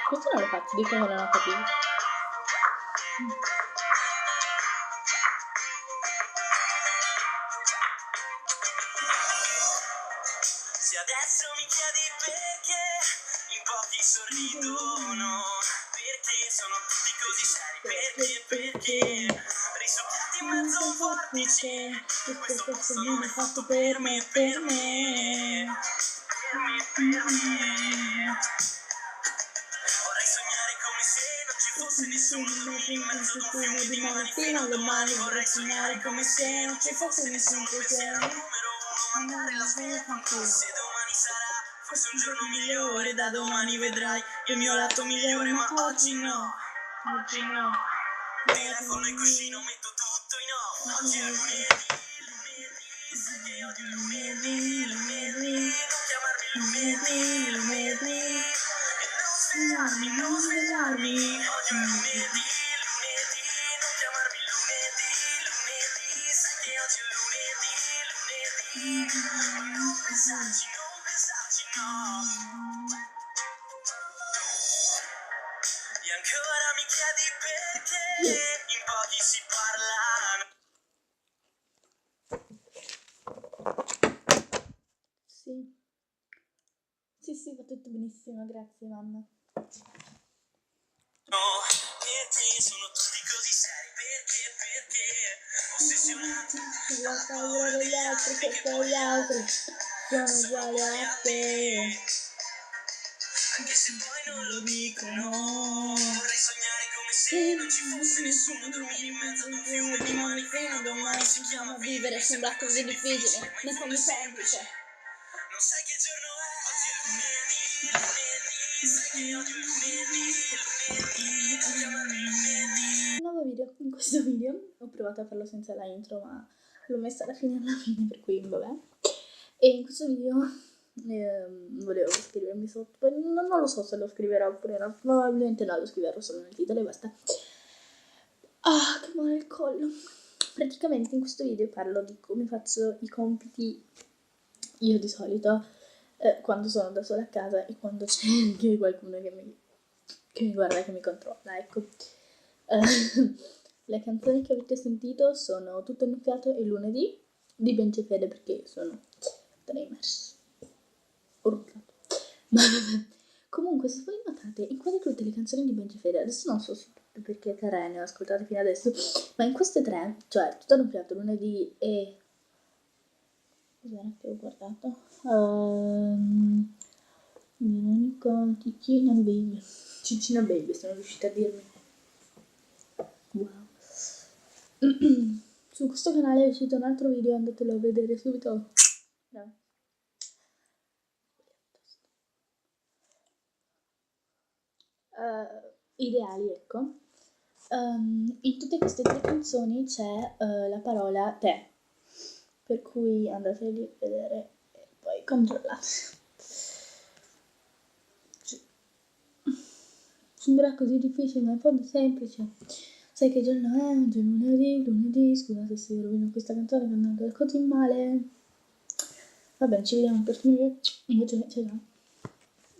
Questo non lo faccio, dico che non ho capito. Se adesso mi chiedi perché in pochi sorridono, perché sono tutti così seri, perché risucchiati in mezzo a un vortice, questo posto non è fatto per me. Vorrei sognare come se non ci fosse nessuno, dormire in mezzo ad un fiume di mani fino a domani. Vorrei sognare come se non ci fosse nessuno, pensiero numero uno, mandare la sveglia fanculo. Se domani sarà forse un giorno migliore, da domani vedrai il mio lato migliore, ma oggi no. Telefono e cuscino, metto tutto in off. Oggi è lunedì, sai che odio il lunedì, non chiamarmi lunedì. Non svegliarmi, oggi è lunedì, non chiamarmi lunedì, sai che oggi è lunedì, non pensarci, no. E ancora mi chiedi perché in pochi si parla. Sì, va tutto benissimo, grazie mamma. Perché sono tutti così seri, perché ossessionati La paura degli altri, perché gli altri sono uguali a te. Anche se poi non lo dicono. Vorrei sognare come se non ci fosse nessuno, dormire in mezzo ad un fiume di mani fino a domani. Si chiama vivere, sembra così difficile, ne fondo è semplice. Non sai che giorno è? Oggi è lunedì, sai che oggi è lunedì, non chiamarmi lunedì. Nuovo video. In questo video ho provato a farlo senza la intro, ma l'ho messa alla fine, per cui vabbè. E in questo video volevo scrivermi sotto, poi non lo so se lo scriverò oppure no, probabilmente no, lo scriverò solo nel titolo e basta. Ah, che male il collo. Praticamente in questo video parlo di come faccio i compiti io di solito quando sono da sola a casa e quando c'è anche qualcuno che mi guarda, che mi controlla, ecco. Le canzoni che avete sentito sono Tutto innaffiato e Lunedì di Bencefede, perché sono Dreamers. Urlato. Ma vabbè. Comunque, se voi notate, in quasi tutte le canzoni di Bencefede, adesso non so su tutte perché tre ne ho ascoltate fino adesso, ma in queste tre, cioè Tutto innaffiato, Lunedì e... cos'era che ho guardato? Veronica, Cicina Baby, sono riuscita a dirmi. Wow. Su questo canale è uscito un altro video, andatelo a vedere subito. No. Ideali, ecco. In tutte queste tre canzoni c'è la parola te, per cui andateli a vedere e poi controllate. Sembra così difficile, ma in fondo è semplice. Sai che giorno è? Oggi è lunedì, scusate se rovino questa canzone che andando così male. Va bene, ci vediamo per finire. Invece, ciao.